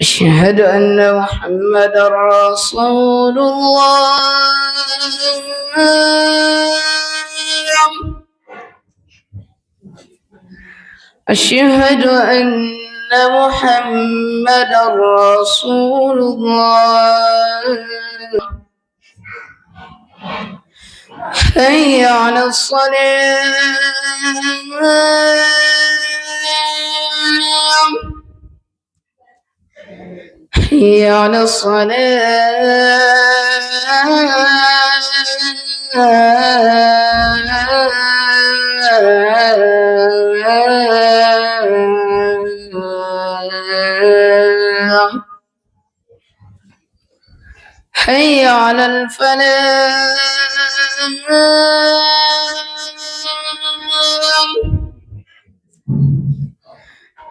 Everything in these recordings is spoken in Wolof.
أشهد أن محمدا رسول الله. أشهد أن محمدا رسول الله. حي على الصلاة. حي على الصلاة. حي على الفلاح.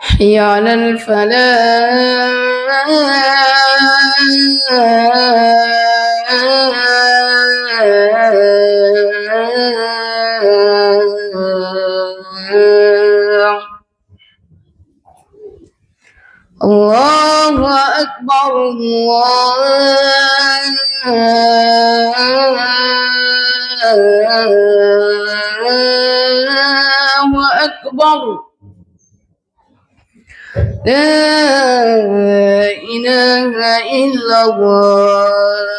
حي على الفلاح. الله أكبر الله أكبر. لا إله إلا الله.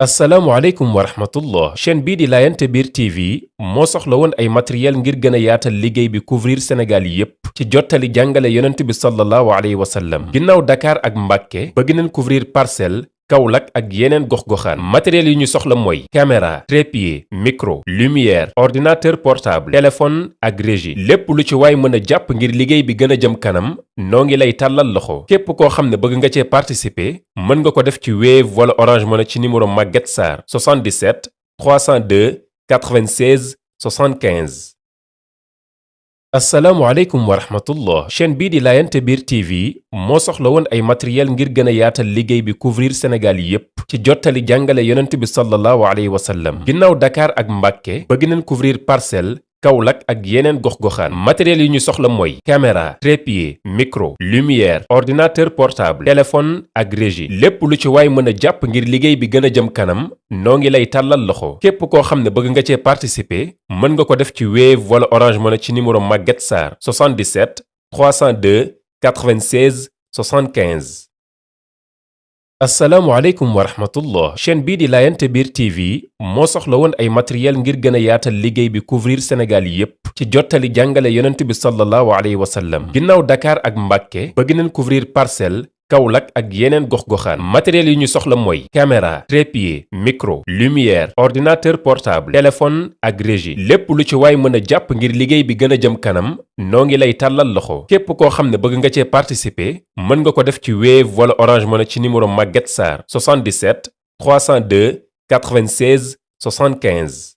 asalaamaaleykum wa rahmatullah chaîne bii di Laayante Biir TV moo soxla woon ay matériel ngir gën a yaatal liggéey bi couvrir Sénégal yépp ci jottali jàngale yonent bi sallallahu alayhi wa sallam ginnaaw Dakar ak Mbàkke bëgg nañ couvrir Parcelles Kaolack ak yeneen gox-goxaan matériel yi ñu soxla mooy caméra trépied micro lumière ordinateur portable téléphone ak régie lépp lu ci waay mën a jàpp ngir liggéey bi gën a jëm kanam noo ngi lay tàllal loxo képp koo xam ne bëgg nga cee participer mën nga ko def ci Wave wala Orange Money ci numéro Maguette Sarr 77 302 96 75. asalaamaaleykum wa rahmatullah chaîne bii di Laayante Biir TV moo soxla woon ay matériel ngir gën a yaatal liggéey bi couvrir Sénégal yépp ci jottali jàngale yonent bi sallallahu alayhi wa sallam ginnaaw Dakar ak Mbàkke bëgg nañ couvrir Parcelles Kaolack ak yeneen gox-goxaan matériel yi ñu soxla mooy caméra trépied micro lumière ordinateur portable téléphone ak régie lépp lu ci waay mën a jàpp ngir liggéey bi gën a jëm kanam noo ngi lay tàllal loxo képp koo xam ne bëgg nga cee participer mën nga ko def ci Wave wala Orange Money ci numéro Maguette Sarr 77 302 96 75. asalaamaaleykum wa rahmatullah chaîne bii di Laayante Biir TV moo soxla woon ay matériel ngir gën a yaatal liggéey bi couvrir Sénégal yépp ci jottali jàngale yonent bi sallallahu alayhi wa sallam ginnaaw Dakar ak Mbàkke bëgg nañ couvrir Parcelles Kaolack ak yeneen gox-goxaan matériel yi ñu soxla mooy caméra trépied micro lumière ordinateur portable téléphone ak régie lépp lu ci waay mën a jàpp ngir liggéey bi gën a jëm kanam noo ngi lay tàllal loxo képp koo xam ne bëgg nga cee participer mën nga ko def ci Wave wala Orange Money ci numéro Maguette Sarr 77 302 96 75.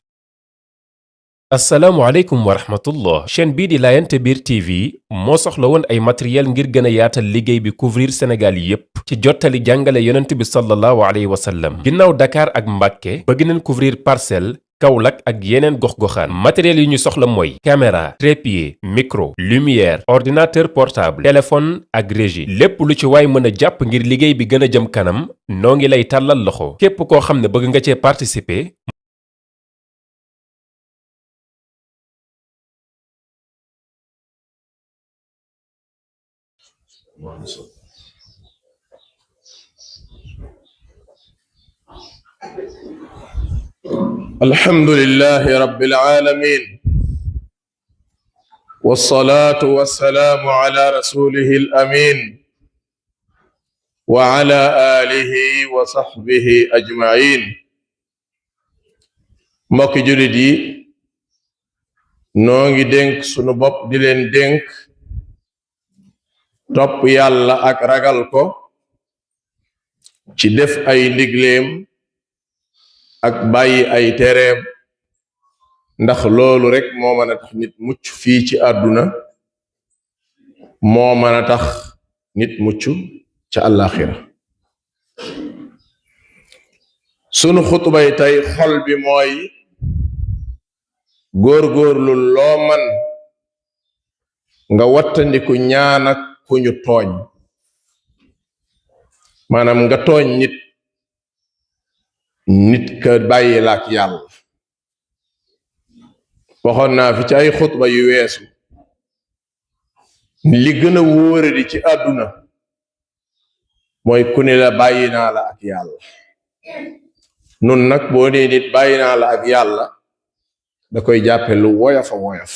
asalaamaaleykum wa rahmatullah chaîne bii di Laayante Biir TV moo soxla woon ay matériel ngir gën a yaatal liggéey bi couvrir Sénégal yépp ci jottali jàngale yonent bi sallallahu alayhi wa sallam ginnaaw Dakar ak Mbàkke bëgg nañ couvrir Parcelles Kaolack ak yeneen gox-goxaan matériel yi ñu soxla mooy caméra trépied micro lumière ordinateur portable téléphone ak régie lépp lu ci waay mën a jàpp ngir liggéey bi gën a jëm kanam noo ngi lay tàllal loxo képp koo xam ne bëgg nga cee participer الحمد لله رب العالمين والصلاة والسلام على رسوله الأمين وعلى آله وصحبه أجمعين mbokki jullit yi noo ngi dénk sunu bopp di leen dénk topp yàlla ak ragal ko ci def ay ndigleem ak bàyyi ay tereem, ndax loolu rek moo mën a tax nit mucc fii ci àdduna, moo mën a tax nit mucc ca àllaaxira. sunu xutbay tey xol bi mooy góorgóorlu loo man nga wattandiku ñaan ak ku ñu tooñ, maanaam nga tooñ nit ka bàyyi la ak yàlla. waxoon naa fi ci ay xutba yu weesu li gën a wóoradi ci àdduna mooy ku ne la bàyyi naa la ak yàlla. nun nag boo nee nit bàyyi naa la ak yàlla da koy jàppe lu woyof a woyof,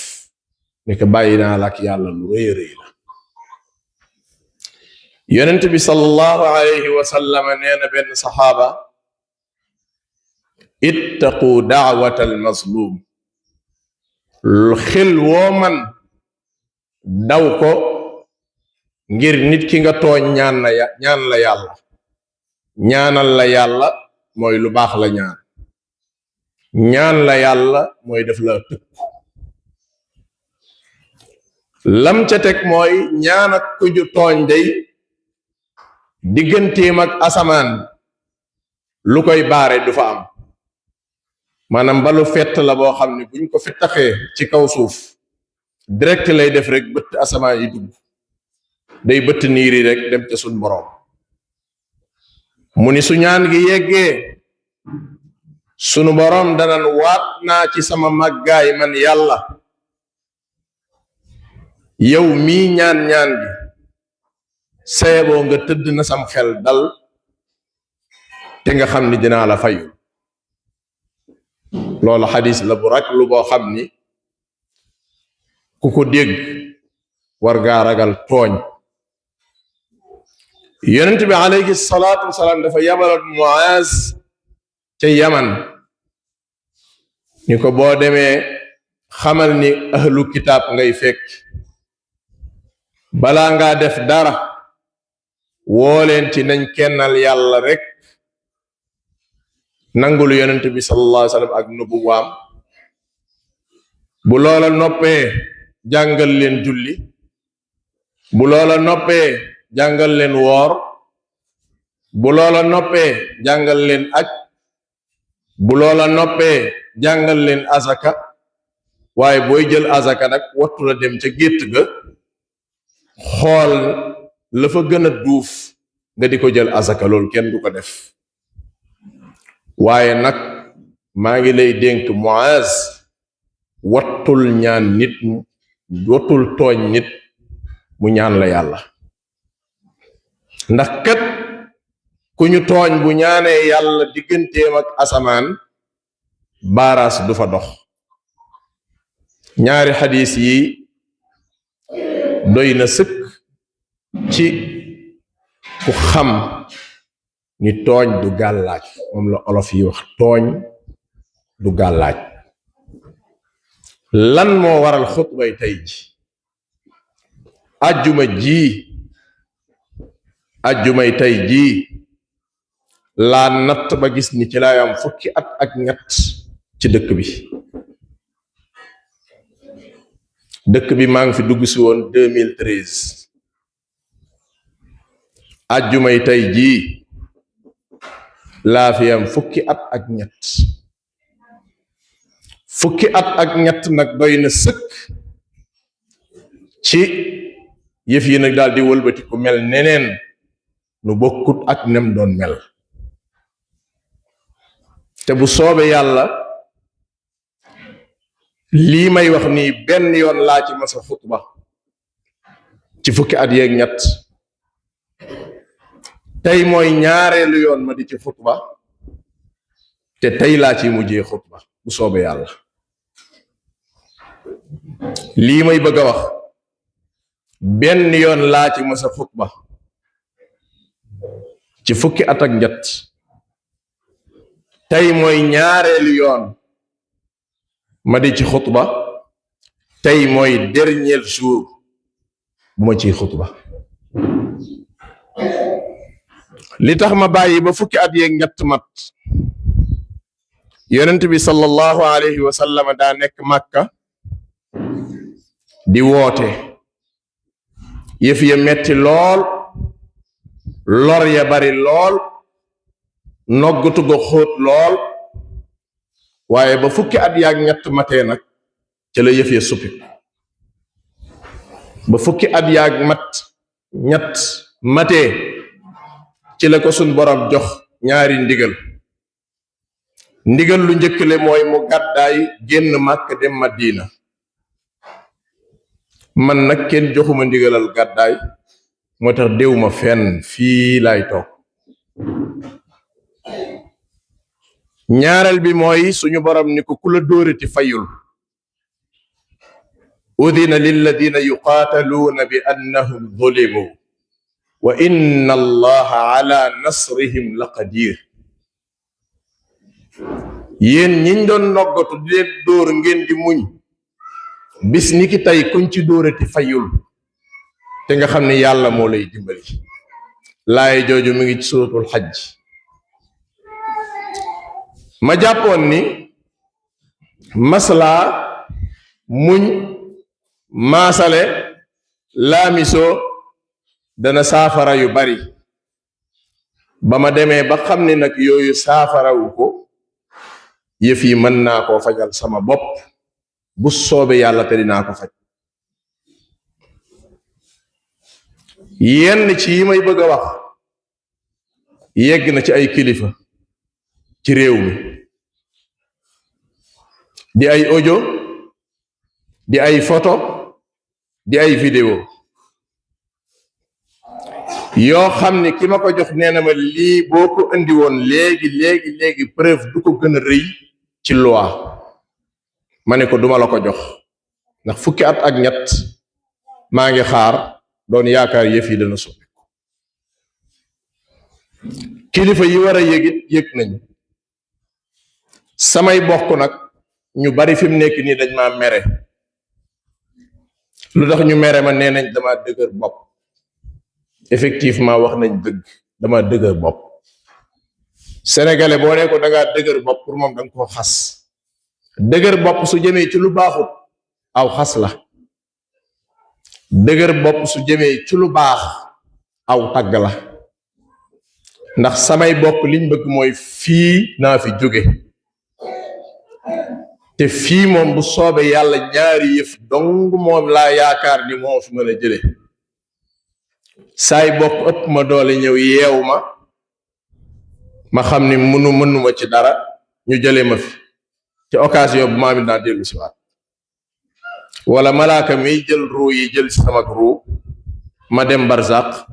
ne ko bàyyi naa la ak yàlla lu rëy rëy la. yonent bi sallallahu alayhi wa sallam nee na benn saxaaba, ittaqu daawata almazlum, xel woo man daw ko ngir nit ki nga tooñ ñaan la yàlla. ñaanal la yàlla mooy lu baax la ñaan la yàlla mooy def la tëkku. lam ca teg mooy ñaan ak ku ju tooñ day digganteem ak asamaan lu koy baare du fa am, maanaam balu fett la boo xam ne buñ ko fettaxee ci kaw suuf direct lay def rek bëtt asamaan yi dugg, day bëtt niir yi rek dem ca suñ boroom. mu ni su ñaan gi yeggee sunu boroom danan waat naa ci sama màggaay man yàlla, yow mii ñaan gi seeboo nga tëdd na sam xel dal te nga xam ni dinaa la fayu. loolu xadis la bu rag lu boo xam ni ku ko dégg war ngaa ragal tooñ. yonent bi alayhi salaatu wasalaam dafa yabaloon Muaz ca Yaman ni ko boo demee xamal ni ahlu kitaab ngay fekk, balaa ngaa def dara woo leen ci nañ kennal yàlla rek, nangul yonent bi sallallahu alayhi wa sallam ak nubuwaam. bu loola noppee jàngal leen julli, bu loola noppee jàngal leen woor, bu loola noppee jàngal leen aj, bu loola noppee jàngal leen azaka. waaye booy jël azaka nag wattu la dem ca gétt ga xool la fa gën a duuf nga di ko jël azaka, loolu kenn du ko def. waaye nag maa ngi lay dénk Muaz, wattul ñaan nit, wattul tooñ nit mu ñaan la yàlla, ndax kat ku ñu tooñ bu ñaanee yàlla digganteem ak asamaan baaraas du fa dox. ñaari xadis yi doy na sëkk ci ku xam ni tooñ du gàllaaj, moom la olof yi wax tooñ du gàllaaj. lan moo waral xutbay tey ji? ajjumay tey jii laa natt ba gis ni ci laay am fukki at ak ñett ci dëkk bi maa ngi fi dugg si woon 2013. ajjumay tey jii laa fi am fukki at ak ñett. fukki at ak ñett nag doy na sëkk ci yëf yi nag daal di wëlbati ku mel neneen nu bokkut ak nem doon mel. te bu soobe yàlla lii may wax nii benn yoon laa ci masa xutba ci fukki at yeeg ñett, tey mooy ñaareelu yoon ma di ci xutba, te tey laa ci mujjee xutba bu soobe yàlla. lii may bëgg a wax benn yoon laa ci masa xutba ci fukki at ak ñett, tey mooy ñaareelu yoon ma di ci xutba, tey mooy dernier jour bu ma ciy xutba. li tax ma bàyyi ba fukki at yeeg ñett mat yonent bi sallallahu alayhi wa sallam daa nekk Màkka di woote yëf ya metti lool lor ya bari lool noggatu ga xóot lool waaye ba fukki at yaag ñett matee nag ca la yëf ya suppi ba fukki at yaag ñett matee ci la ko sun borom jox ñaari ndigal lu njëkk le mooy mu gàddaay génn Màkk dem Madina man nag kenn joxuma ndigalal gàddaay moo tax déwuma fenn fii laay toog ñaareel bi mooy suñu borom ni ko ku la dóorati fayul udina lilladina yuqaataluuna bi annahum zulimu wa inna allaha ala nasrihim la qadir yéen ñiñ doon noggatu di leen dóor ngeen di muñ bis ni ki tey kuñ ci dóorati fayul te nga xam ne yàlla moo lay dimbali laaye jooju mi ngi ci suratul xajj ma jàppoon ni maslaa muñ maasale laamisoo dana saafara yu bari ba ma demee ba xam ne nag yooyu saafarawu ko yëf yi mën naa koo fajal sama bopp bu soobe yàlla te dinaa ko faj yenn ci yi may bëgg a wax yegg na ci ay kilifa ci réew mi di ay audio di ay photo di ay vidéo yoo xam ne ki ma ko jox nee na ma lii boo ko indi woon léegi preuve du ko gën a rëy ci loi ma ne ko duma la ko jox ndax fukki at ak ñett maa ngi xaar doon yaakaar yëf yi dana soppi kilifa yi war a yëgit yëg nañ samay bokk nag ñu bari fi mu nekk nii dañ maa mere lu tax ñu mere ma nee nañ dama dëgër bopp effectivement wax nañ dëgg dama dëgër bopp sénégalais boo ne ko dangaa dëgër bopp pour moom danga koo xas dëgër bopp su jëmee ci lu baaxut aw xas la dëgër bopp su jëmee ci lu baax aw tagg la ndax samay bokk liñ bëgg mooy fii naa fi jóge te fii moom bu soobe yàlla ñaari yëf dong moom laa yaakaar ni moo fi mën a jële saay bokk ëpp ma doole ñëw yeew ma xam ni mënuma ci dara ñu jële ma fi ci occasion bu maa mi naa dellu si waat wala malaaka miy jël ruu yi jël si sama ruu ma dem barzaq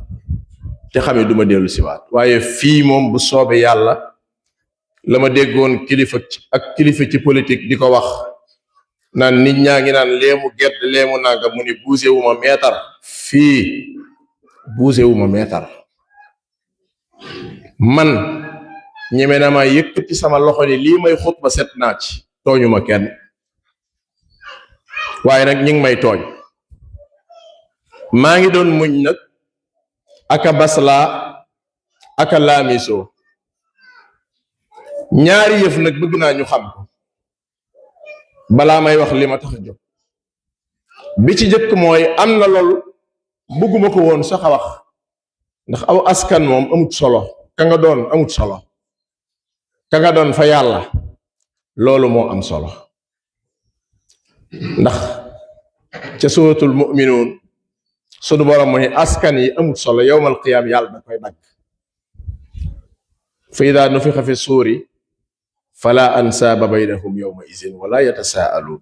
te xamee duma dellu si waat waaye fii moom bu soobe yàlla la ma déggoon kilifa ci politique di ko wax naan nit ñaa ngi naan leemu gedd leemu nanga mu ni bougé wu ma meetar fii bougé wu ma meetar man ñeme na ma yëkkati sama loxo ni lii may xutba set naa ci tooñu ma kenn waaye nag ñi ngi may tooñ maa ngi doon muñ nag aka baslaa aka laamisoo ñaari yëf nag bëgg naa ñu xam ko balaa may wax li ma tax a jóg bi ci jëkk mooy am na lool bëgguma ko woon sax a wax ndax aw askan moom amut solo ka nga doon amut solo ka nga doon fa yàlla loolu moo am solo ndax ca suratul mu'minuun sunu borom mu ne askan yi amut solo yawmal qiyaam yàlla da koy dagg fa idaa nufixa fi suuri fala ansaaba baynahum yawma izin wala yatasaaluun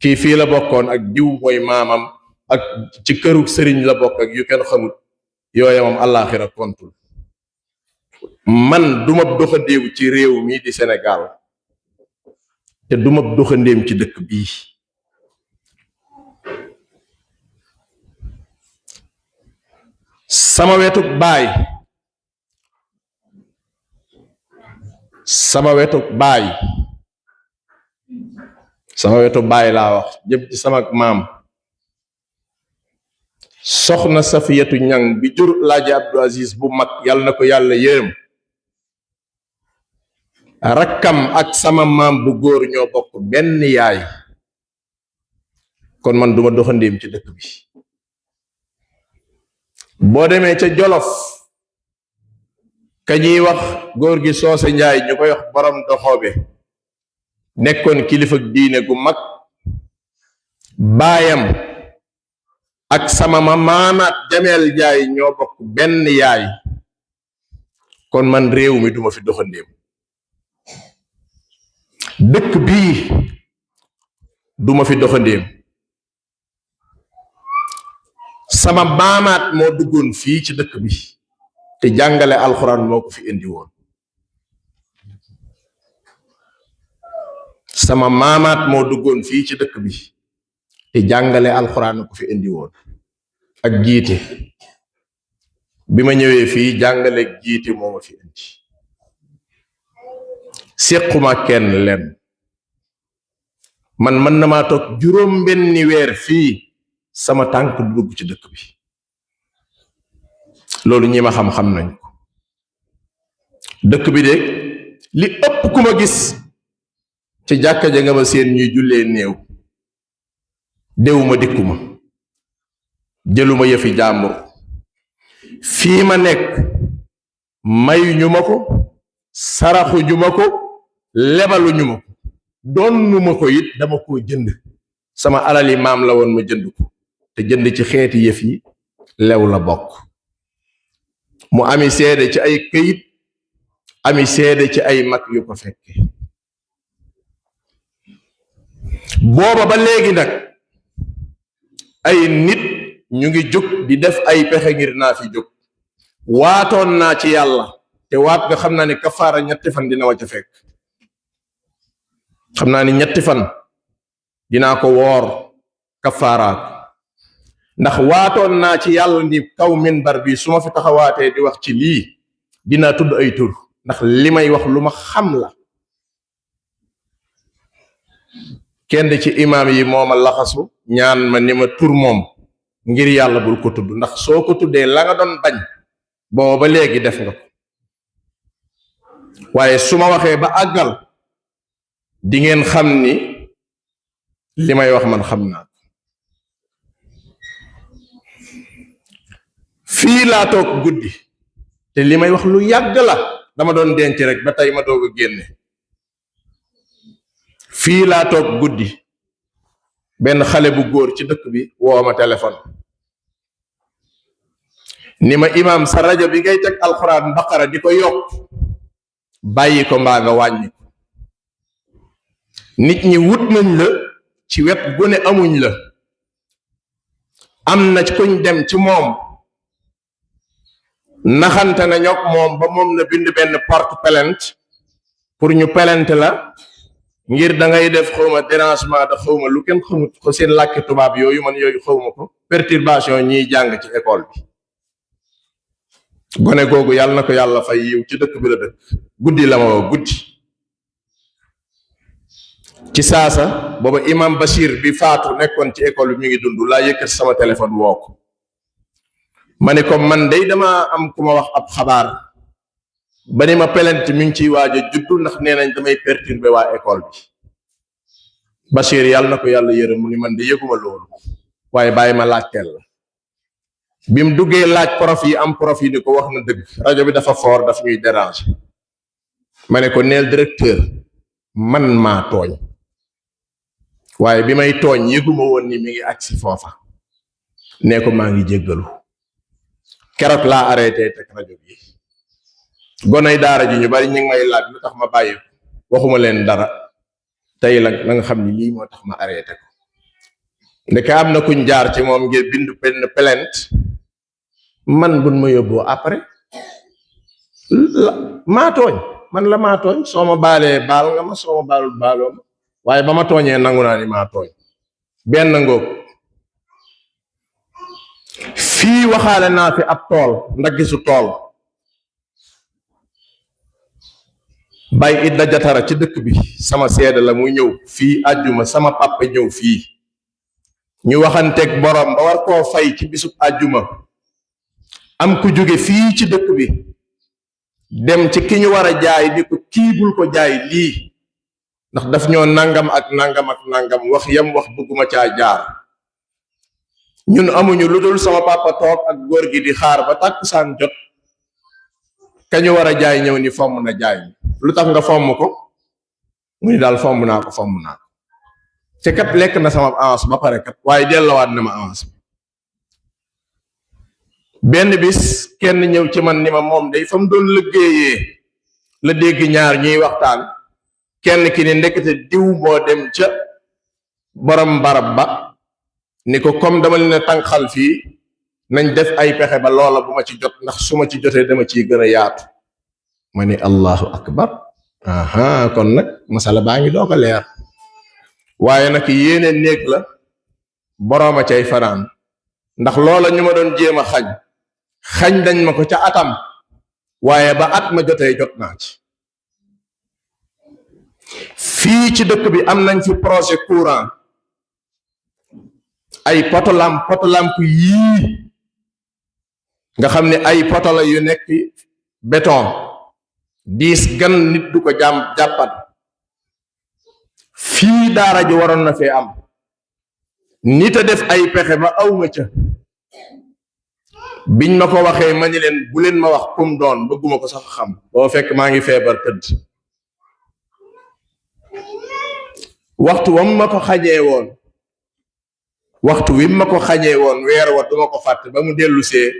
kii fii la bokkoon ak diw mooy maamam ak ci këru sëriñ la bokk ak yu kenn xamut yooya moom àllaaxira kontul man duma doxandéem ci réew mi di Sénégal te duma doxandéem ci dëkk bii sama wetu baay laa wax jëm ci sama maam soxna Safiyatu Ñang bi jur Laaji Abdou Aziz bu mag yàlla na ko yàlla yërëm rakkam ak sama maam bu góor ñoo bokk benn yaay kon man duma doxandéem ci dëkk bi boo demee ca Jolof ka ñuy wax góor gi Soose Njaay ñu koy wax borom doxoobe nekkoon kilifa diine gu mag baayam ak sama maamaat Jameel Njaay ñoo bokk benn yaay kon man réew mi duma fi doxandéem dëkk bii duma fi doxandéem sama maamaat moo duggoon fii ci dëkk bi te jàngale alxuraan moo ko fi indi woon sama maamaat moo duggoon fii ci dëkk bi te jàngale alxuraan ko fi indi woon ak jiite bi ma ñëwee fii jàngale jiite moo ma fi indi séquma kenn leen man mën na maa toog juróom benni weer fii sama tànk du dugg ci dëkk bi loolu ñi ma xam-xam nañ ko dëkk bi de li ëpp ku ma gis ci jàkka ja nga ma seen ñuy jullee néew déwuma dikkuma jëluma yëfi jàmbur fii ma nekk mayuñu ma ko saraxuñu ma ko lebaluñu ma ko doonuma ko it dama koo jënd sama alali maam la woon ma jënd ko te jënd ci xeeti yëf yi lew la bokk mu ami seede ci ay këyit ami seede ci ay mag yu ko fekke booba ba léegi nag ay nit ñu ngi jóg di def ay pexe ngir naa fi jóg waatoon naa ci yàlla te waat nga xam naa ne kafaara 3 fan dina wàcc fekk xam naa ni 3 fan dinaa ko woor kafaaraat ndax waatoon naa ci yàlla ni kaw minbar bi su ma fi taxawaatee di wax ci lii dinaa tudd ay tur ndax li may wax lu ma xam la kenn ci imaam yi moo ma laxasu ñaan ma ni ma tur moom ngir yàlla bul ko tudd ndax soo ko tuddee la nga doon bañ booba ba léegi def nga ko waaye su ma waxee ba àggal di ngeen xam ni li may wax man xam naa fii laa toog guddi te li may wax lu yàgg la dama doon denc rek ba tey ma doog a génne fii laa toog guddi benn xale bu góor ci dëkk bi woo ma téléphone ni ma imaam sa rajo bi ngay teg alxuraan baqara di ko yokk bàyyi ko mbaa nga wàññi ko nit ñi wut nañ la ci wet gu ne amuñ la am na kuñ dem ci moom naxante na ñok moom ba moom na bind benn porte plainte pour ñu plainte la ngir da ngay def xawma dérangement da xawma lu kenn xamut ko seen làkki tubaab yooyu man yooyu xawma ko perturbation ñiy jàng ci école bi gone googu yàlla na ko yàlla fay yiw ci dëkk bi la dëkk guddi la ma woo guddi ci saasa booba imam Bachir bi faatu nekkoon ci école bi mi ngi dund laa yëkkat sama téléphone woo ko ma ne ko man day dama am ku ma wax ab xabaar ba ni ma plainte mi ngi ciy waaj a juddu ndax nee nañ damay perturber waa école bi Bachir yàlla na ko yàlla yërëm mu ni man de yëguma loolu waaye bàyyi ma laajteel la bi mu duggee laaj prof yi am prof yi ni ko wax na dëgg rajo bi dafa fort daf ñuy déranger ma ne ko neel directeur man maa tooñ waaye bi may tooñ yëguma woon ni mi ngi agsi foofa nee ko maa ngi jéggalu keroog laa arrêté teg rajo bi gonay daara ji ñu bari ñu ngi may laaj lu tax ma bàyyi ko waxuma leen dara tey la nga xam ni lii moo tax ma arrêté ko ndeke am na kuñ jaar ci moom ngir bind benn plainte man buñ ma yóbboo après maa tooñ man la maa tooñ soo ma baalee baal nga ma soo ma baalul baaloo ma waaye ba ma tooñee nangu naa ni maa tooñ benn ngoog fii waxaale naa fi ab tool ndaggisu tool bay Idda Jatara ci dëkk bi sama seede la muy ñëw fii àjjuma sama papa ñëw fii ñu waxanteeg borom ba war koo fay ci bisub àjjuma am ku jóge fii ci dëkk bi dem ci ki ñu war a jaay di ko kii bul ko jaay lii ndax daf ñoo nangam ak nangam ak nangam wax yam wax bëgguma caa jaar ñun amuñu lu dul sama papa toog ak góor gi di xaar ba tàkkusaan jot ka ñu war a jaay ñëw ni fomm na jaay lu tax nga fomm ko mu ni daal fomm naa ko te kat lekk na sama avance ba pare kat waaye delloowaat na ma avance benn bis kenn ñëw ci man ni ma moom day fa mu doon liggéeyee la dégg ñaar ñuy waxtaan kenn ki ni ndekete diw moo dem ca borom barab ba ni ko comme dama leen a tànqal fii nañ def ay pexe ba loola bu ma ci jot ndax su ma ci jotee dama ciy gën a yaatu ma ni allahu akbar aha kon nag masala baa ngi doo ko leer waaye nag yéene néeg la borooma cay fanaan ndax loola ñu ma doon jéem a xañ dañ ma ko ca atam waaye ba at ma jotee jot naa ci fii ci dëkk bi am nañ fi projet courant ay potolamp yii nga xam ne ay poto la yu nekk béton diis gan nit du ko jàppat fii daara ji waroon na fee am nit a def ay pexe ba aw nga ca biñ ma ko waxee ma ni leen bu leen ma wax kum doon bëgguma ko sax xam boo fekk maa ngi feebar tëdd waxtu wi ma ko xañee woon weer wa duma ko fàtte ba mu dellu see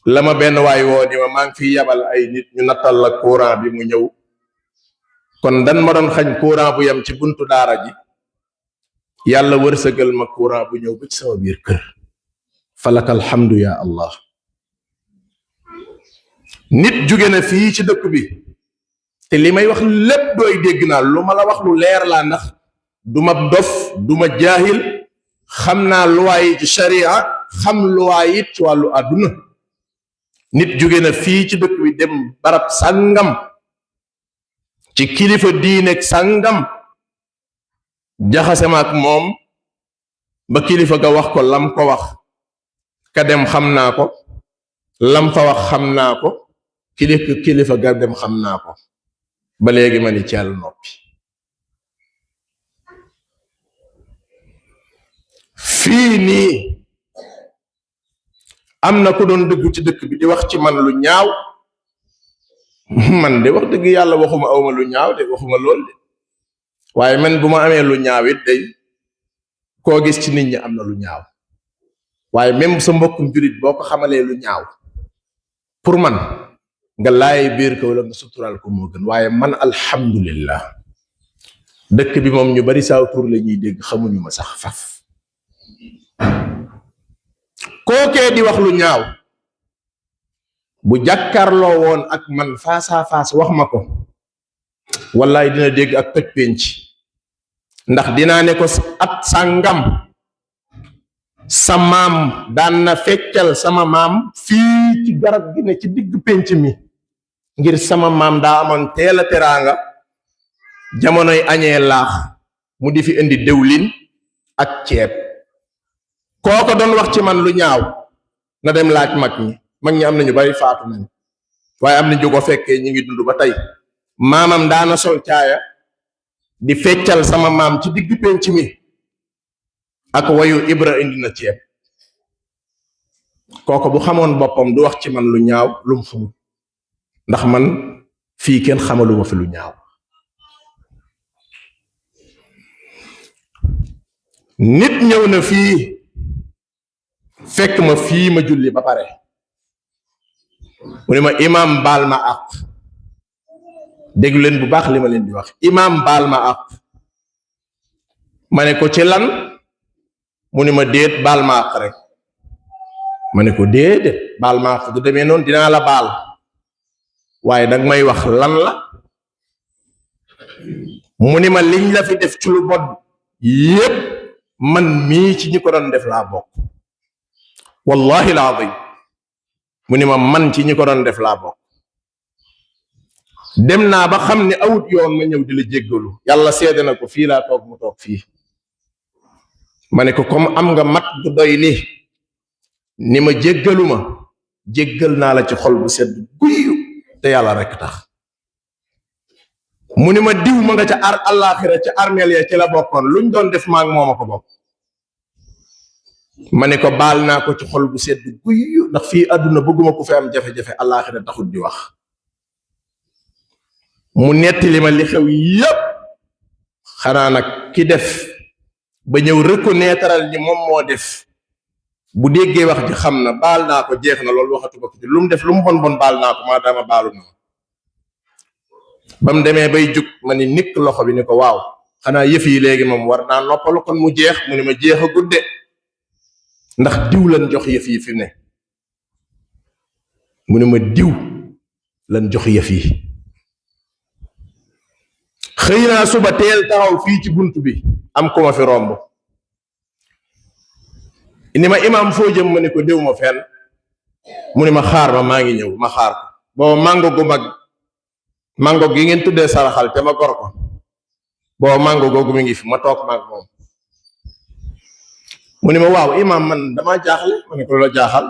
la ma benn waay woo ni ma maa ngi fi yabal ay nit ñu nattal la courant bi mu ñëw kon dan ma doon xañ courant bu yem ci buntu daara ji yàlla wërsëgal ma courant bu ñëw ba ci sama biir kër falaka alhamdu ya allah nit jóge na fii ci dëkk bi te li may wax lépp dooy dégg naa lu ma la wax lu leer laa ndax duma dof duma jaahil xam naa luwaay ci sharia xam luwaay it ci wàllu àdduna nit jóge na fii ci dëkk bi dem barab sàngam ci kilifa diineeg sàngam jaxase ma ak moom ba kilifa ga wax ko lam ko wax ka dem xam naa ko lam fa wax xam naa ko kilifa ga dem xam naa ko ba léegi ma ni ceel noppi fii nii am na ku doon dëggu ci dëkk bi di wax ci man lu ñaaw man de wax dëgg yàlla waxuma awma lu ñaaw de waxuma lool de waaye man bu ma amee lu ñaaw it day koo gis ci nit ñi am na lu ñaaw waaye même sa mbokkum jurit boo ko xamalee lu ñaaw pour man nga laay biir ko wala nga suturaal ko moo gën waaye man alhamdulillah dëkk bi moom ñu bari saaw tur la ñuy dégg xamuñu ma sax faf kookee di wax lu ñaaw bu jàkkaarloo woon ak man face à face wax ma ko wallaay dina dégg ak toj penc ndax dinaa ne ko at sàngam sa maam daan na feccal sama maam fii ci garab gi ne ci digg penc mi ngir sama maam daa amoon teel a teraanga jamonoy añee laax mu di fi indi dëwlin ak ceeb kooko doon wax ci man lu ñaaw na dem laaj mag ñi am nañu bari faatu nañ waaye am na ñu ko fekkee ñu ngi dund ba tey maamam daana sol caaya di feccal sama maam ci digg penc mi ak wayu ibra indi na ceeb kooko bu xamoon boppam du wax ci man lu ñaaw lu mu xamul ndax man fii kenn xamaluma fi lu ñaaw nit ñëw na fii fekk ma fii ma julli ba pare mu ne ma imam baal ma àq déglu leen bu baax li ma leen di wax imam baal ma àq ma ne ko ci lan mu ne ma déet baal ma àq rek ma ne ko déedéet baal ma àq du demee noonu dinaa la baal waaye dag may wax lan la mu ne ma liñ la fi def ci lu bon yépp man mii ci ñi ko doon def laa bokk wallahi alazim mu ni ma man ci ñi ko doon def laa bokk dem naa ba xam ne awut yoon ma ñëw di la jéggalu yàlla seede na ko fii laa toog mu toog fii ma ne ko comme am nga mat bu doy ni ma jéggaluma jéggal naa la ci xol bu sedd guyu te yàlla rekk tax. mu ni ma diw ma nga ca àllaaxira ca armeel ya ci la bokkoon luñ doon def maag moom a ko bokk. ma ne ko baal naa ko ci xol bu sedd guyu ndax fii àdduna bëgguma ku fi am jafe-jafe àllaaxira taxut di wax. mu nettali ma li xew yépp xanaa nag ki def ba ñëw reconnaître ni moom moo def bu déggee wax ji xam na baal naa ko jeex na loolu waxatu ko ci lu mu def lu mu bon bon baal naa ko maadaama baalu na ba mu demee bay jug ma ni nikk loxo bi ni ko waaw xanaa yëf yi léegi moom war naa noppalu kon mu jeex mu ni ma jeex a gudde ndax diw lan jox yëf yi fi ne mu ni ma diw lan jox yëf yi. xëy naa suba teel taxaw fii ci bunt bi am ko ma fi romb ni ma imaam foo jëm ma ni ko déw ma fenn mu ni ma xaar ma maa ngi ñëw ma xaar ko booba mango gu mag mango gi ngeen tuddee saraxal te ma gor ko booba mango googu mi ngi fi ma toog maag moom mu ni ma waaw imaam man dama jaaxle ma ni ko la jaaxal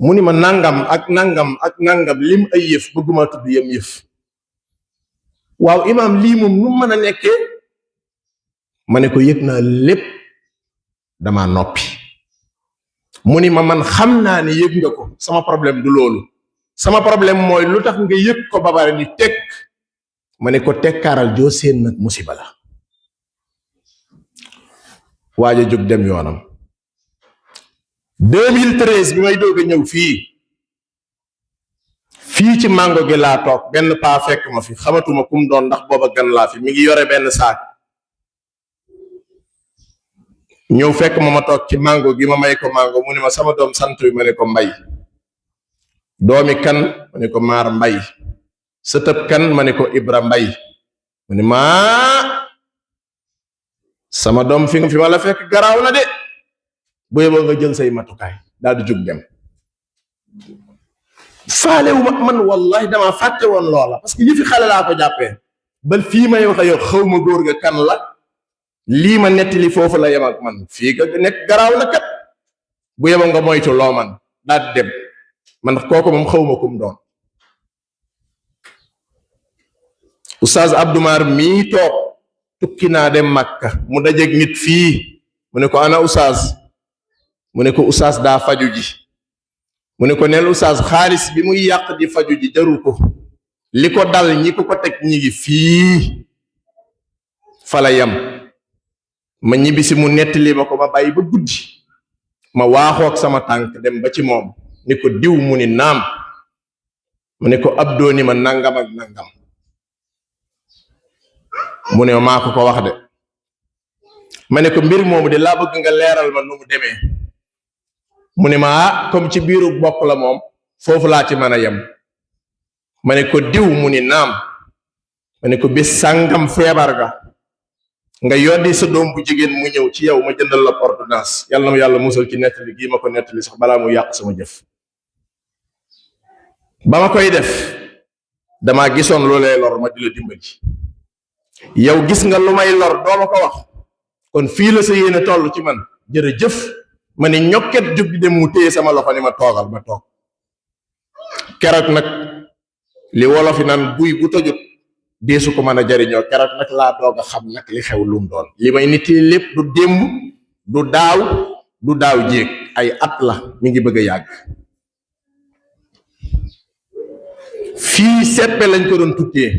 mu ni ma nangam ak nangam ak nangam lim ay yëf bëgguma tudd yem yëf waaw imaam lii moom nu mën a nekkee ma ne ko yëg naa lépp dama noppi mu ni ma man xam naa ne yëg nga ko sama problème du loolu sama problème mooy lu tax nga yëg ko ba bare ni tekk ma ne ko tekkaaral joo seen nag musiba la. waaja jóg dem yoonam 2013 bi may doog a ñëw fii ci mango gi laa toog benn paa fekk ma fi xamatuma kum doon ndax booba gan laa fi mi ngi yore benn saak ñëw fekk ma toog ci mango gi ma may ko mango mu ne ma sama doom sant wi ma ne ko Mbay. doomi kan ma ne ko Maar Mbay. sëtëb kan ma ne ko Ibra Mbay. mu ne ma sama doom fi ma la fekk garaaw na de bu yeboo nga jël say matukaay daal di jóg dem. faalewu ma man wallahi dama fàtte woon loola parce que yëfi xale laa ko jàppee bal fii may wax yow xaw ma góor ga kan la lii ma nettali foofu la yem ak man fii ga nekk garaaw na kat bu yeboo nga moytu loo man daal di dem man kooku moom xaw ma kum doon. Oustaz Abdou Mar mii toog tukki naa dem Makka mu dajeeg nit fii mu ne ko ana Oustaz mu ne ko Oustaz daa faju ji. mu ne ko neel Oustaz xaalis bi muy yàq di faju ji jaru ko li ko dal ñi ko teg ñi ngi fii fala yam ma ñibbisi mu nettali ma ko ma bàyyi ba guddi ma waaxook sama tànk dem ba ci moom ni ko diw mu ni naam mu ne ko Abdou ni ma nangam ak nangam mu ne maa ko wax de ma ne ko mbir moomu de laa bëgg nga leeral ma nu mu demee mu ne ma comme ci biiru bopp la moom foofu laa ci mën a yem ma ne ko diw mu ni naam ma ne ko bis sàngam feebar ga nga yoddi sa doom bu jigéen mu ñëw ci yow ma jëndal la ordonnance yàlla na ma yàlla musal ci nettali gii ma ko nettali sax balaa mu yàq sama jëf ba ma koy def damaa gisoon loolee lor ma di la dimbali yow gis nga lu may lor doo ma ko wax kon fii la sa yéene toll ci man jërëjëf ma ne ñokket jóg di dem mu téye sama loxo ni ma toogal ma toog keroog nag li wolof yi naan buy bu tojut deesu ko mën a jariñoo keroog nag laa doog a xam nag li xew lum doon li may nit yi lépp du démb du daaw jéeg ay at la mi ngi bëgg a yàgg fii seppe lañ ko doon tukkee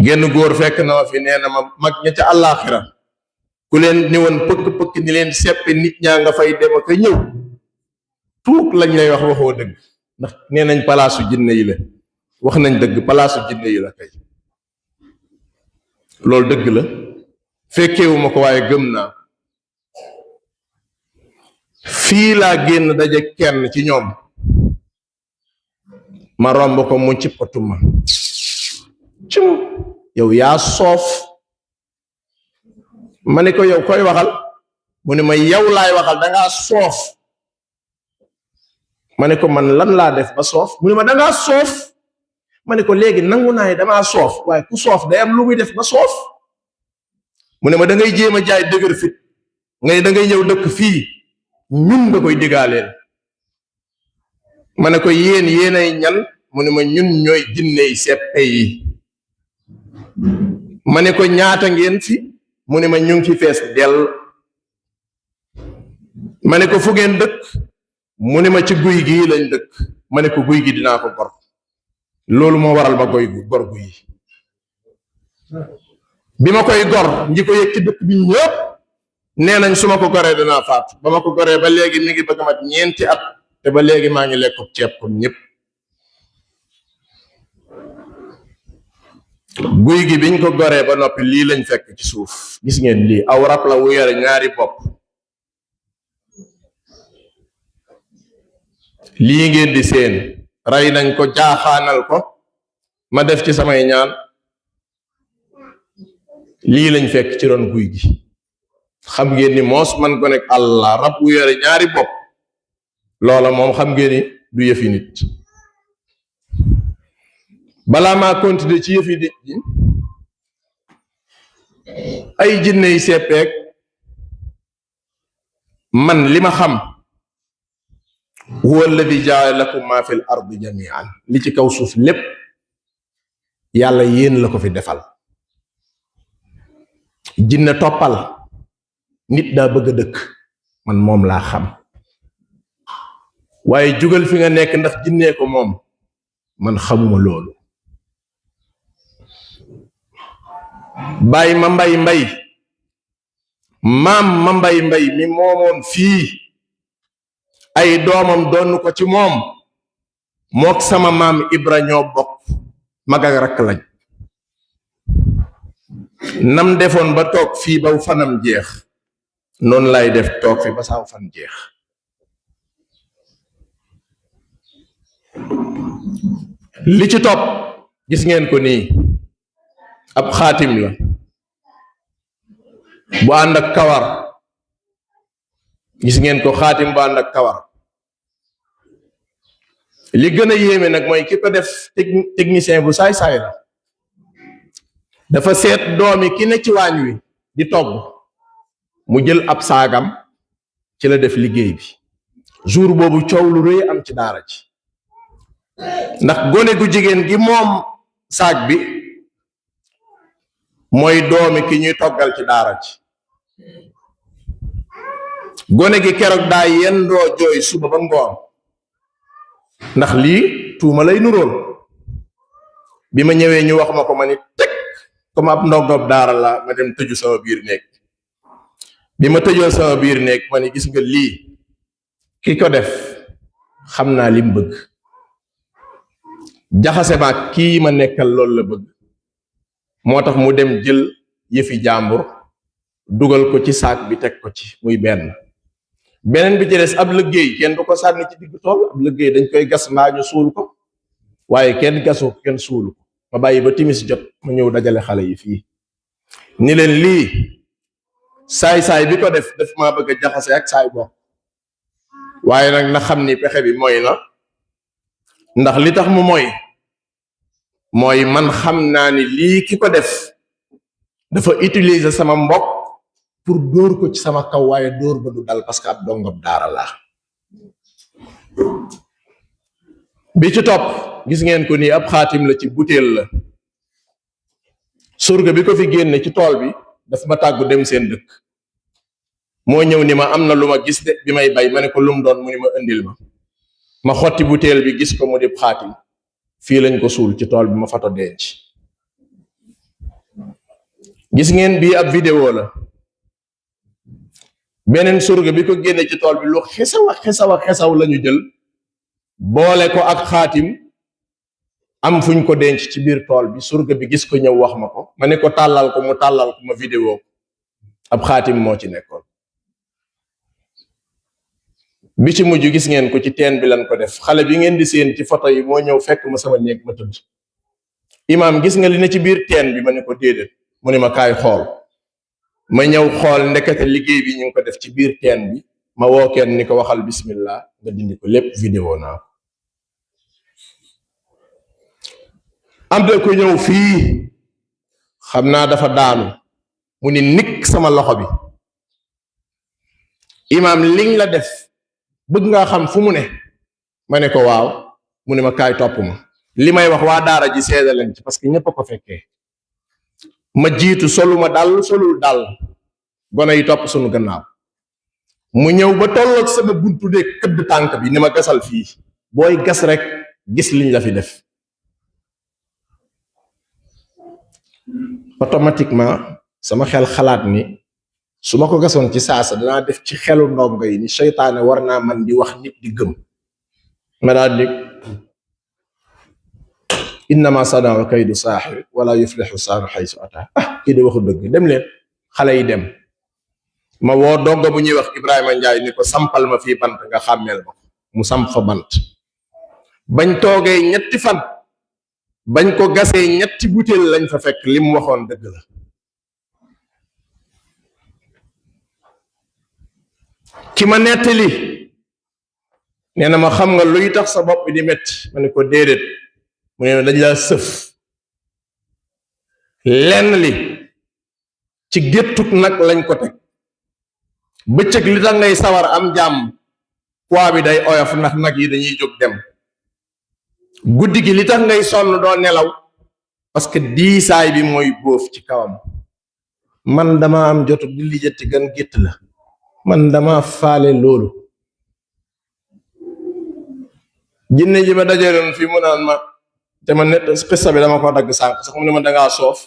genn góor fekk na ma fi nee na ma mag ña ca àllaaxira ku leen ni woon pëkk-pëkk ni leen seppe nit ñaa nga fay dem ak a ñëw tuut lañ lay wax waxoo dëgg ndax nee nañ palaasu jinne yi la wax nañ dëgg palaasu jinne yi la kay loolu dëgg la fekkewuma ko waaye gëm naa fii laa génn daje kenn ci ñoom ma romb ko mu cippatuma cum yow yaa soof ma ne ko yow koy waxal mu ne ma yow laay waxal dangaa soof ma ne ko man lan laa def ba soof mu ne ma dangaa soof ma ne ko léegi nangu naa ne damaa soof waaye ku soof day am lu muy def ba soof mu ne ma da ngay jéem a jaay dëgër fit nga ne da ngay ñëw dëkk fii ñun nga koy digaaleel ma ne ko yéenay ñan mu ne ma ñun ñooy jinney seppe yi ma ne ko ñaata ngeen fi mu ne ma ñu ngi fi fees dell ma ne ko fu ngeen dëkk mu ne ma ci guy gii lañ dëkk ma ne ko guy gi dinaa ko gor loolu moo waral ma koy gor guy bi ma koy gor ñi ko yëg ci dëkk bi ñëpp nee nañ su ma ko goree danaa faatu ba ma ko goree ba léegi mi ngi bëgg mat 4 at te ba léegi maa ngi lekk ceeb comme ñëpp guy gi biñ ko goree ba noppi lii lañ fekk ci suuf gis ngeen lii aw rab la wu yore ñaari bopp lii ngeen di seen rey nañ ko jaaxaanal ko ma def ci samay ñaan lii lañ fekk ci ron guy gi xam ngeen ni moos man ko nekk Allah rab wu yore ñaari bopp loola moom xam ngeen ni du yëfi nit balaa maa continuer ci yëfi nit ji ay jinne yi seppeek man li ma xam huwa alladi jaala lakum ma fi l ardi jamian li ci kaw suuf lépp yàlla yéen la ko fi defal jinne toppal nit daa bëgg a dëkk man moom laa xam waaye jugal fi nga nekk ndax jinnee ko moom man xamuma loolu bàyyi ma mbay maam ma mbay mi moomoon fii ay doomam doon ko ci moom mook sama maam Ibra ñoo bokk mag ak rakk lañ nam defoon ba toog fii ba fanam jeex noonu lay def toog fi ba saw fan jeex li ci topp gis ngeen ko nii ab xaatim la bu ànd ak kawar gis ngeen ko xaatim bu ànd ak kawar li gën a yéeme nag mooy ki ko def technicien bu saay-saay la dafa seet doomi ki ne ci waañ wi di togg mu jël ab saagam ci la def liggéey bi jour boobu coow lu rëy am ci daara ci ndax gone gu jigéen gi moom saag bi mooy doomi ki ñuy toggal ci daara ci gone gi keroog daa yendoo jooy suba ba ngoon ndax lii tuuma lay nuróol bi ma ñëwee ñu wax ma ko ma ni teg comme ab ndongob daara la ma dem tëju sama biir néeg bi ma tëjoo sama biir néeg ma ni gis nga lii ki ko def xam naa lim bëgg jaxase ma kii ma nekkal loolu la bëgg moo tax mu dem jël yëfi jàmbur dugal ko ci saak bi teg ko ci muy beneen bi ci des ab liggéey kenn du ko sànni ci digg tool ab liggéey dañ koy gas mbaa ñu suul ko waaye kenn gasu kenn suulu ko ma bàyyi ba timis jot ma ñëw dajale xale yi fii ni leen lii saay-saay bi ko def maa bëgg a jaxase ak saay bokk waaye nag na xam ni pexe bi mooy na ndax li tax mu mooy man xam naa ni lii ki ko def dafa utiliser sama mbokk pour dóor ko ci sama kaw waaye dóor ba du dal parce que ab dongob daara la bi ci topp gis ngeen ko nii ab xaatim la ci butéel la surga bi ko fi génne ci tool bi daf ma tàggu dem seen dëkk moo ñëw ni ma am na lu ma gis de bi may bay ma ne ko lum doon mu ni ma indil ma xotti butéel bi gis ko mu di xaatim fii lañ ko suul ci tool bi ma fato denc gis ngeen bii ab vidéo la beneen surga bi ko génne ci tool bi lu xesaw lañu jël boole ko ak xaatim am fuñ ko denc ci biir tool bi surga bi gis ko ñëw wax ma ko ma ne ko tàllal ko mu tàllal ko ma vidéo ab xaatim moo ci nekkoon bi ci mujj gis ngeen ko ci teen bi lan ko def xale bi ngeen di seen ci photo yi moo ñëw fekk ma sama néeg ma tëdd imaam gis nga li ne ci biir teen bi ma ne ko déedéet mu ne ma kaay xool ma ñëw xool ndekete liggéey bi ñu ngi ko def ci biir teen bi ma woo kenn ni ko waxal bismillah nga dindi ko lépp vidéo naa ko am da ko ñëw fii xam naa dafa daanu mu ni nikk sama loxo bi. Imaam liñ la def bëgg nga xam fu mu ne ma ne ko waaw mu ne ma kaay topp ma. li may wax waa daara ji seede leen ci parce que ñëpp a ko fekkee. ma jiitu soluma dal solul dal gone yi topp sunu gannaaw mu ñëw ba tolloog sama buntu de këdd tànk bi ni ma gasal fii booy gas rek gis liñ la fi def. automatiquement sama xel xalaat ni su ma ko gasoon ci saasa danaa def ci xelu ndongo yi ni seytaane war naa man di wax nit di gëm. ma daal di innama sanaa kaydu saaxir wala yuflixu saaru xaysu ata kii de waxu dëgg dem leen. xale yi dem ma woo dongo bu ñuy wax Ibrahima Njaay ni ko sampal ma fii bant nga xàmmeel ma ko mu samp fa bant. bañ toogee ñetti fan bañ ko gasee ñetti butéel lañ fa fekk li mu waxoon dëgg la. ki ma nettali nee na ma xam nga luy tax sa bopp bi di metti ma ne ko déedéet mu ne dañ laa sëf lenn li ci géttut nag lañ ko teg. bëccëg li tax ngay sawar am jàmm poids bi day oyof ndax nag yi dañuy jóg dem. guddi gi li tax ngay sonn doo nelaw parce que diisaay bi mooy bóof ci kawam. man dama am jotu di lijjati gan gétt la man dama faale loolu. jinne ji ma dajaloon fii mu naan ma te ma net xissa bi dama ko dagg sànq sax mu ne ma dangaa soof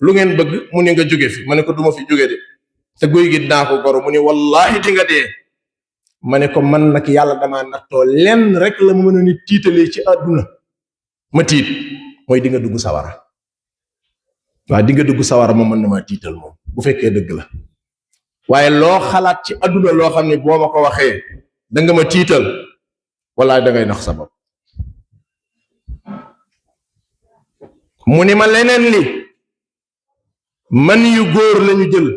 lu ngeen bëgg mu ne nga jóge fi ma ne ko duma fi jóge de te guy gi dinaa ko goro mu ne wallahi di nga dee. ma ne ko man nag yàlla damaa nattoo lenn rek la ma mën a ni tiitalee ci àdduna ma tiit mooy di nga dugg sawara. waaw di nga dugg sawara moom mën na ma tiital moom bu fekkee dëgg la waaye loo xalaat ci àdduna loo xam ne boo ma ko waxee da nga ma tiital wallaay da ngay nax sa bopp. mu ni ma leneen li man yu góor lañu jël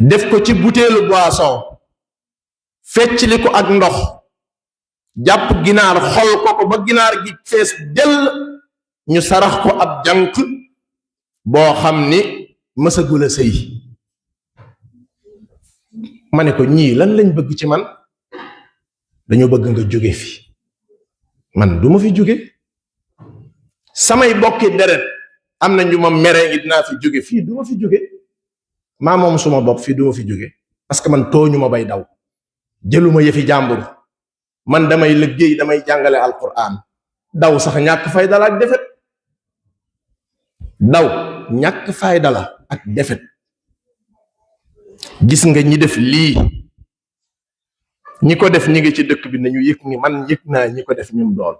def ko ci butéelu boisson feccli ko ak ndox jàpp ginaar xol ko ba ginaar gi fees dell ñu sarax ko ab jànq boo xam ni mësagul a sëy. ma ne ko ñii lan lañ bëgg ci man dañoo bëgg nga jóge fi man duma fi jóge. samay bokki deret am na ñu ma mere ngi dinaa fi jóge fii duma fi jóge. maa moom suma bopp fii duma fi jóge parce que man tooñu ma bay daw jëluma yëfi jàmbur man damay liggéey damay jàngale alquran daw sax ñàkk fayda la ak defet. daw ñàkk fayda la ak defet. gis nga ñi def lii ñi ko def ñi ngi ci dëkk bi nañu yëg ni man yëg naa ñi ko def ñum doon.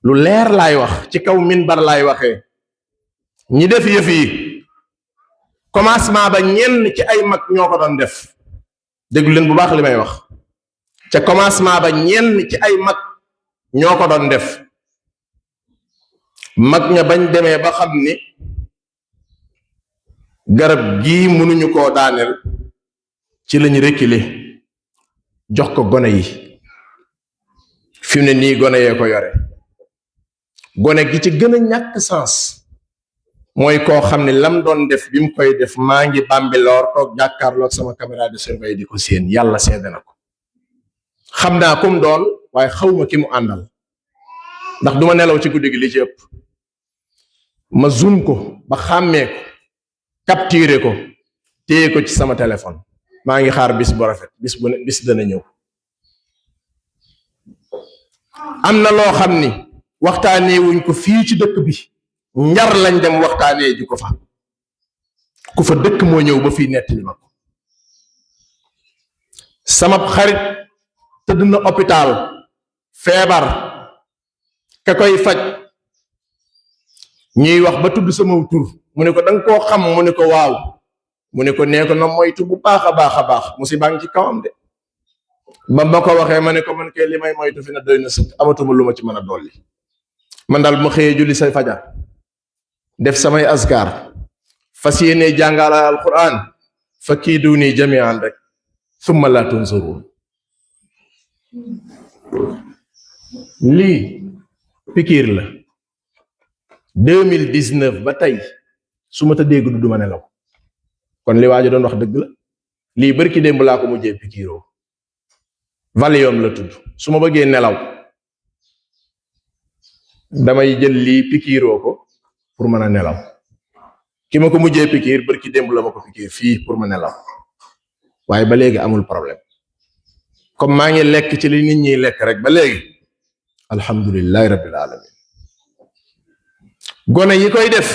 lu leer laay wax ci kaw minbar laay waxee ñi def yëf yi commencement ba ñenn ci ay mag ñoo ko doon def. déglu leen bu baax li may wax ca commencement ba ñenn ci ay mag ñoo ko doon def. mag ña bañ demee ba xam ni garab gii mënuñu koo daaneel ci lañu reculer jox ko gone yi. fi mu ne nii gone yee ko yore. gone gi ci gën a ñàkk sens mooy koo xam ne lam doon def bi mu koy def maa ngi Bambilor toog jàkkaarloog sama caméra de surveillance di ko séen yàlla seede na ko. xam naa kum doon waaye xawma ki mu àndal ndax duma nelaw ci guddi gi li ci ëpp. ma zoom ko ba xàmmee ko capturer ko téye ko ci sama téléphone maa ngi xaar bis bu rafet bis dana ñëw. am na loo xam ni waxtaanee wuñ ko fii ci dëkk bi njar lañ dem waxtaanee ji ko fa ku fa dëkk moo ñëw ba fii nettali ma ko. sama xarit tëdd na hôpital feebar ka koy faj ñuy wax ba tudd sama tur mu ne ko danga koo xam mu ne ko waaw mu ne ko nee ko na moytu bu baax a baax musiba ngi ci kawam de. ba ma ko waxee ma ne ko man kay li may moytu fi na doy na sëkk amatuma lu ma ci mën a dolli. man daal ma xëyee julli say fajar def samay askar fas yéene jàngale alquran fa kiiduni jami'an rek summa la tunzurun. lii pikiir la 2019 ba tey su ma tëddee guddi du ma nelaw kon li waajo doon wax dëgg la lii bërki démb laa ko mujjee pikiiroo Valium la tudd su ma bëggee nelaw damay jël lii pikiiroo ko pour mën a nelaw ki ma ko mujjee pikiir bërki démb la ma ko pikiir fii pour ma nelaw waaye ba léegi amul problème comme maa ngi lekk ci li nit ñi lekk rek ba léegi alhamdulillahi rabbil alamin gone yi koy def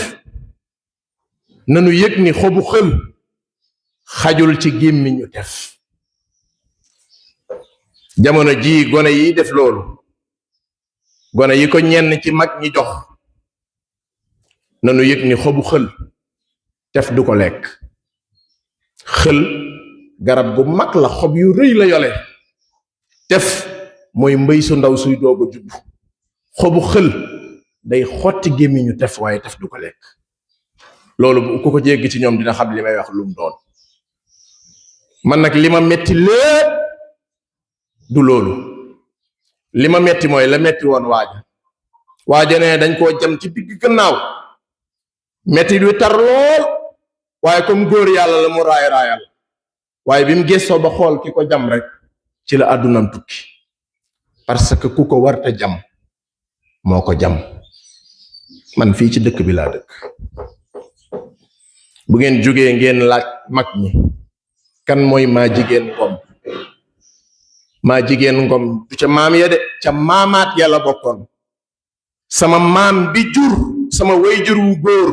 nanu yëg ni xobu xël xajul ci gémmiñu tef jamono ji gone yi def loolu gone yi ko ñenn ci mag ñi jox nanu yëg ni xobu xël tef du ko lekk xël garab gu mag la xob yu rëy la yole tef mooy mbëy su ndaw suy doog a judd xobu xël day xotti gémmiñu tef waaye tef du ko lekk loolu bu ku ko jéggi ci ñoom dina xam li may wax lum doon man nag li ma metti lépp du loolu li ma metti mooy la metti woon waaja ne dañ koo jam ci digg gannaaw metti du tar lool waaye comme góor yàlla la mu raayal waaye bi mu gëstoo ba xool ki ko jam rek ci la àddunam tukki parce que ku ko warta jam moo ko jam man fii ci dëkk bi laa dëkk bu ngeen jógee ngeen laaj mag ñi kan mooy maa jigéen ngom maa jigéen ngom du ca maam ya de ca maamaat yàlla bokkoon sama maam bi jur sama wayjur wu góor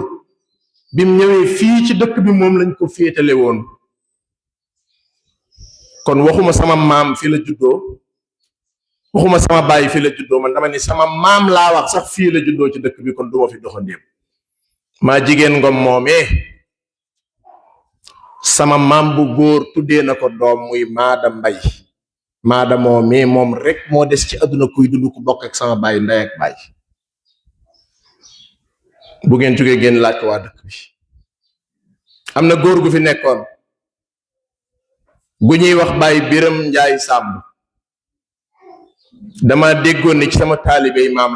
bim ñëwee fii ci dëkk bi moom lañ ko féetale woon kon waxuma sama maam fi la juddoo waxuma sama baay fi la juddoo man dama ni sama maam laa wax sax fii la juddoo ci dëkk bi kon duma fi doxandéem maa jigéen ngom moomee sama maam bu góor tuddee na ko doom muy maada mbay maada moomee moom rek moo des ci àdduna kuy dund ku bokk ak sama baay ndey ak baay bu ngeen jógee ngeen laaj ko waa dëkk bi am na góor gu fi nekkoon gu ñuy wax Baay Biram Njaay Sàmb dama déggoon ni ci sama taalibey maam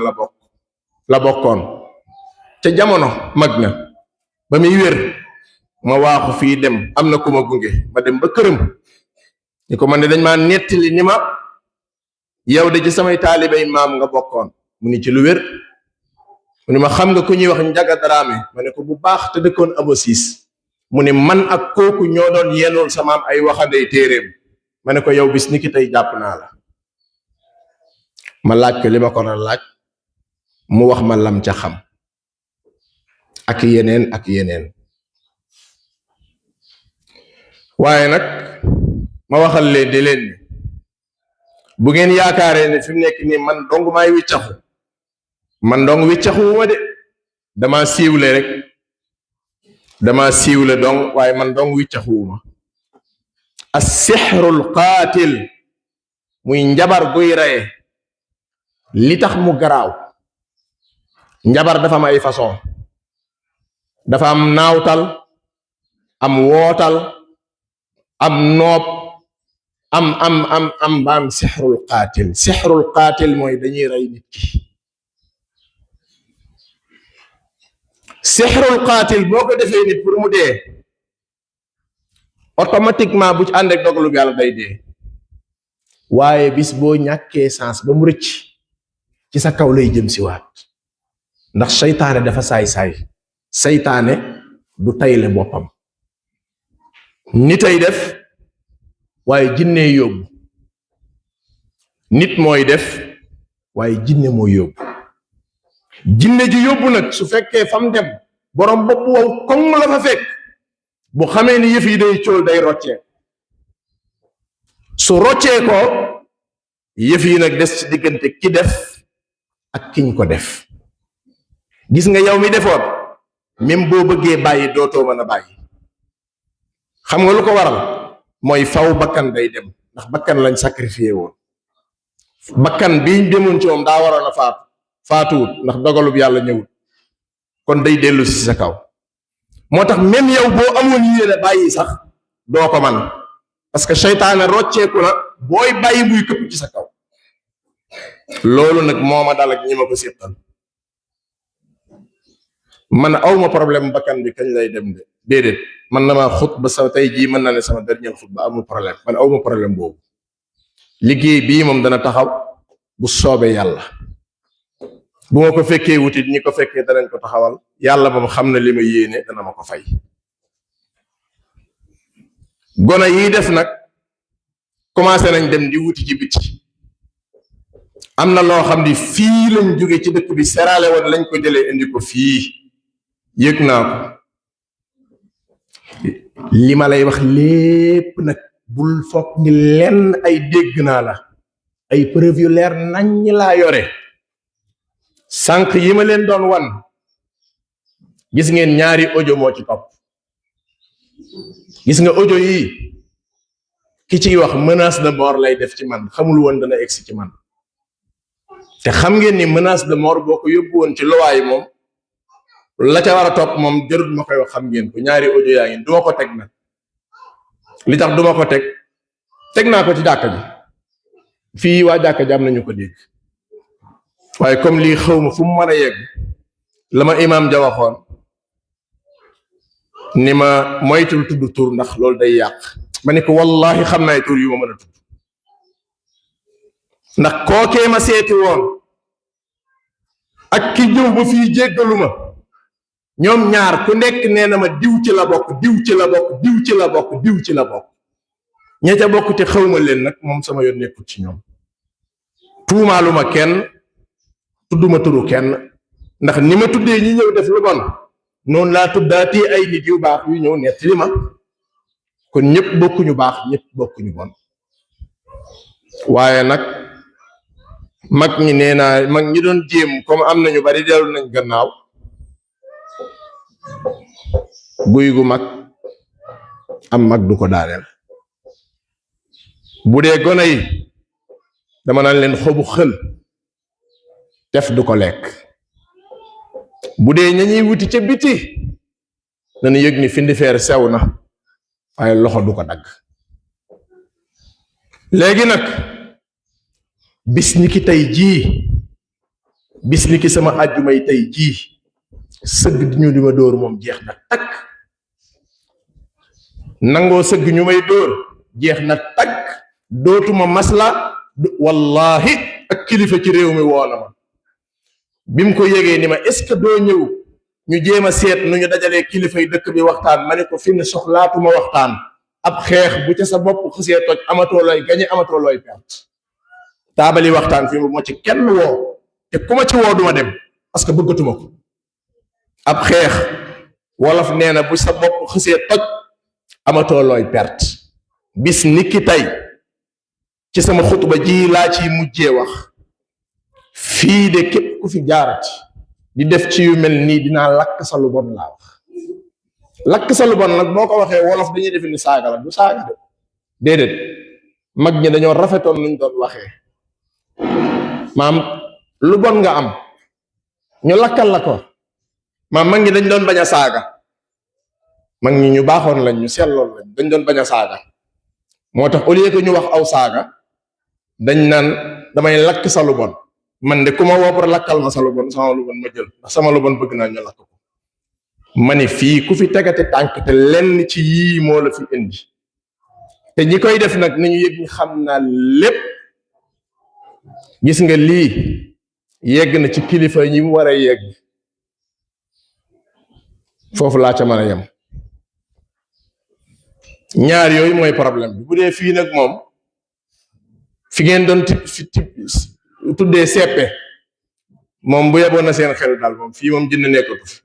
la bokkoon ca jamono mag na ba muy wér ma waaxu fii dem am na ku ma gunge ma dem ba këram ni ko man de dañ maa nettali ni ma yow de ci samay taalibey maam nga bokkoon mu ni ci lu wér mu ni ma xam nga ku ñuy wax Njaga Daraame ma ne ko bu baax te dëkkoon Abo Siis mu ni man ak kooku ñoo doon yenul sa maam ay waxandey téeréem ma ne ko yow bis ni ki tey jàpp naa la ma laaj ko li ma ko doon laaj mu wax ma lam ca xam ak yeneen waaye nag ma waxal leen di leen bu ngeen yaakaaree ne fi mu nekk nii man dong maay wiccaxu man dong wiccaxuwuma de dama siiwle dong waaye man dong wiccaxuwuma as-sihrul qaatil muy njabar guy reye li tax mu garaaw njabar dafa am ay façon dafa am naawtal am wootal am noob am baam sixrul qaatil mooy dañuy rey nit ki sixrul qaatil boo ko defee nit pour mu dee automatiquement bu ci ànd ak dogalu yàlla day dee waaye bis boo ñàkkee sens ba mu rëcc ci sa kaw lay jëm si waat ndax seytaane dafa saay-saay seytaane du tayle boppam nitay def waaye jinne yóbbu nit mooy def waaye jinne mooy yóbbu jinne ji yóbbu nag su fekkee fam dem borom bopp wow koŋ la fa fekk bu xamee ni yëf yi day cóol day roccee su roccee ko yëf yi nag des ci diggante ki def ak kiñ ko def gis nga yow mi defoon même boo bëggee bàyyi dootoo mën a bàyyi xam nga lu ko waral mooy faw bakkan day dem ndax bakkan lañ sacrifié woon bakkan biñ demoon ci moom daa waroon a faatuwut ndax dogalub yàlla ñëwut kon day dellu si sa kaw moo tax même yow boo amoon yéene bàyyi sax doo ko man parce que seytaane rocceeku na booy bàyyi buy këpp ci sa kaw loolu nag moo ma dal ak ñi ma ko séqal man awma problème bakkan bi kañ lay dem de déedéet man na maa xutba sa tey jii mën naa ne sama dernier xutba amul problème man awma problème boobu liggéey bii moom dana taxaw bu soobee yàlla bu ma ko fekkee wutit ñi ko fekkee danañ ko taxawal yàlla moom xam na li ma yéene dana ma ko fay gona yi def nag commencé nañ dem di wuti ci biti am na loo xam ni fii lañ jóge ci dëkk bi seraale woon lañ ko jëlee indi ko fii yëg naa ko li ma lay wax lépp nag bul foog ni lenn ay dégg naa la ay preuve yu leer nañ laa yore sànq yi ma leen doon wan gis ngeen ñaari audio moo ci topp gis nga audio yi ki ciy wax menace de mort lay def ci man xamul woon dana egsi ci man te xam ngeen ni menace de mort boo ko yóbbu woon ci luwaay moom la ca war a topp moom jarul ma koy wax xam ngeen ko ñaari audio yaa ngi duma ko teg nag li tax duma ko teg naa ko ci jàkka ji fii waa jàkka ji am nañu ko dégg waaye comme lii xaw ma fu mu mën a yegg la ma imaam ja waxoon ni ma moytul tudd tur ndax loolu day yàq ma ne ko wallahi xam naay tur yu ma mën a tudd ndax kookee ma seeti woon ak ki ñëw ba fii jéggalu ma ñoom ñaar ku nekk nee na ma diw ci la bokk diw ci la bokk diw ci la bokk diw ci la bokk ña ca bokk te xaw ma leen nag moom sama yoon nekkul ci ñoom tuumaalu ma kenn tudduma turu kenn ndax ni ma tuddee ñi ñëw def lu bon noonu laa tuddaatee ay nit yu baax yu ñëw nettali ma kon ñëpp bokkuñu baax ñëpp bokkuñu bon waaye nag mag ñi nee naa mag ñi doon jéem comme am nañu bari dellu nañ gannaaw guy gu mag am mag du ko daaneel bu dee gone yi dama naan leen xobu xël def du ko lekk bu dee ña ñuy wuti ca biti nañu yëg ni findi feer sew na waaye loxo du ko dagg léegi nag bis ni ki tey jii bis ni ki sama àjjumay tey jii sëgg di ñu di ma dóor moom jeex na takk nangoo sëgg ñu may dóor jeex na takk dootuma masla wallahi ak kilifa ci réew mi woona ma bi mu ko yégee ni ma est-ce que doo ñëw ñu jéem a seet nu ñu dajalee kilifa yi dëkk bi waxtaan ma ne ko fi ne soxlaatuma waxtaan ab xeex bu ca sa bopp xësee toj amatoo looy gañe amatoo looy perte taabali waxtaan fi mu moo ci kenn woo te ku ma ci woo duma dem parce que bëggatuma ko ab xeex wolof nee na bu sa bopp xësee toj amatoo looy perte bis niki tey ci sama xutuba ji laa ciy mujjee wax fii de képp ku fi jaarati di def ci yu mel nii dinaa lakk sa lu bon laa wax lakk sa lu bon nag boo ko waxee wolof dañuy defe ni saaga la du saaga de déedéet mag ñi dañoo rafetoon nuñ doon waxee maam lu bon nga am ñu lakkal la ko maam mag ñi dañ doon bañ a saaga mag ñi ñu baaxoon lañ ñu selloon lañ dañ doon bañ a saaga moo tax au lieu que ñu wax aw saaga dañ naan damay lakk sa lu bon man de ku ma woo pour lakkal ma sa lu bon sama lu bon ma jël ndax sama lu bon bëgg naa ñu lakk ko ma ni fii ku fi tegate tànk te lenn ci yii moo la fi indi te ñi koy def nag nañu yëg ñu xam naa lépp gis nga lii yegg na ci kilifa ñi mu war a yegg foofu laa ca mën a yem ñaar yooyu mooy problème bi bu dee fii nag moom fi ngeen doon tuddee seppe moom bu yeboon na seen xel daal moom fii moom jënd nekkatu fi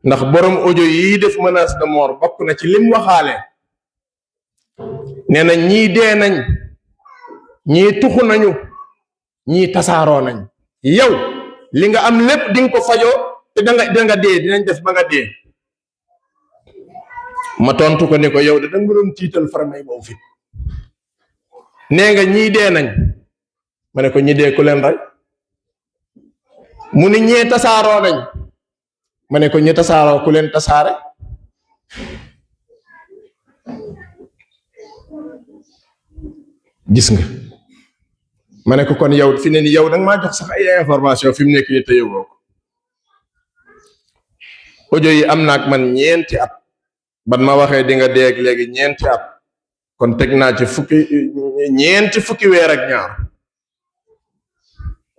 ndax borom audio yi def menace de mort bokk na ci lim waxaale nee na ñii dee nañ ñii tuxu nañu ñii tasaaroo nañ yow li nga am lépp di nga ko fajoo te danga dee dinañ def ba nga dee ma tontu ko ni ko yow de danga doon tiital faramay boobu fi nee nga ñii dee nañ ma ne ko ñi dee ku leen rey mu ni ñee tasaaroo nañ ma ne ko ñi tasaaroo ku leen tasaare gis nga ma ne ko kon yow fi ne ni yow danga maa jox sax ay information fi mu nekk nii te yowoo ko audio yi am naak man ñeenti at ban ma waxee di nga deeg léegi ñeenti at kon teg naa ci ñeenti fukki weer ak ñaar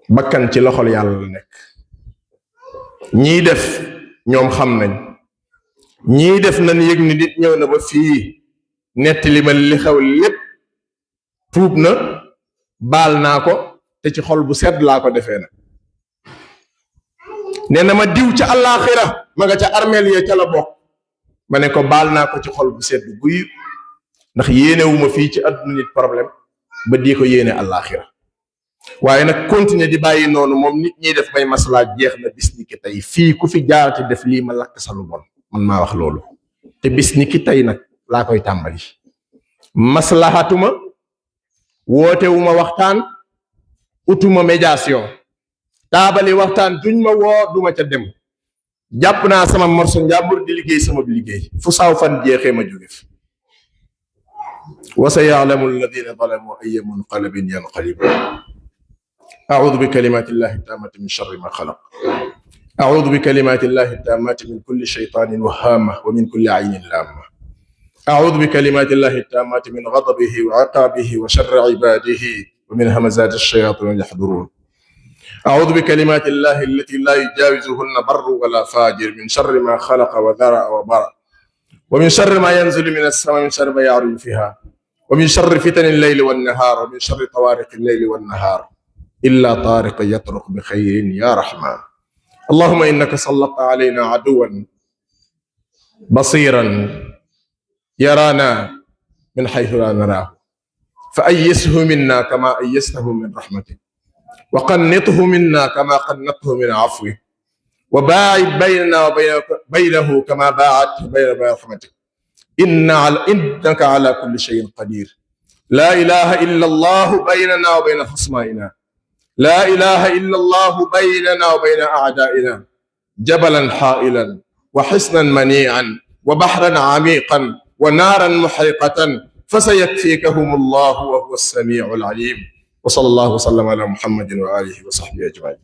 bakkan ci loxol yàlla la nekk ñii def ñoom xam nañ ñii def nañ yëg ni nit ñëw na ba fii netti li ma li xew lépp tuub na baal naa ko te ci xol bu sedd laa ko defee nag nee na ma diw ca àllaaxira ma nga ca armeel ya ca la bokk ma ne ko baal naa ko ci xol bu sedd guy ndax yéenewuma fii ci àdduna nit problème ba di ko yéene àllaaxira waaye nag continuer di bàyyi noonu moom nit ñiy def may maslaa jeex na bis ni ki tey fii ku fi jaarati def lii ma lakk sa lu bon man maa wax loolu te bis ni ki tey nag laa koy tàmbali maslahatuma wootewuma waxtaan utuma médiation taabali waxtaan duñ ma woo duma ca dem jàpp naa sama morso njàmbur di liggéey sama liggéey fu saaw fan jeexee ma jóge fi wa sa yaalamu alladina zalamu ayya munqalabin yanqalibun أعوذ بكلمات الله التامة من شر ما خلق أعوذ بكلمات الله التامة من كل شيطان وهامة ومن كل عين لامة أعوذ بكلمات الله التامة من غضبه وعقابه وشر عباده ومن همزات الشياطين يحضرون أعوذ بكلمات الله التي لا يجاوزهن بر ولا فاجر من شر ما خلق وذرأ وبرأ ومن شر ما ينزل من السماء من شر ما يعرج فيها ومن شر فتن الليل والنهار ومن شر طوارق الليل والنهار إلا طارق يطرق بخير يا رحمن اللهم إنك سلطت علينا عدوا بصيرا يرانا من حيث لا نراه فأيسه منا كما أيسته من رحمتك وقنطه منا كما قنطه من عفوك وباعد بيننا وبينه كما باعدت بين رحمتك إنك على كل شيء قدير لا إله إلا الله بيننا وبين خصمائنا لا إله إلا الله بيننا وبين أعدائنا جبلا حائلا وحصنا منيعا وبحرا عميقا ونارا محرقة فسيكفيكهم الله وهو السميع العليم وصلى الله وسلم على محمد وآله وصحبه أجمعين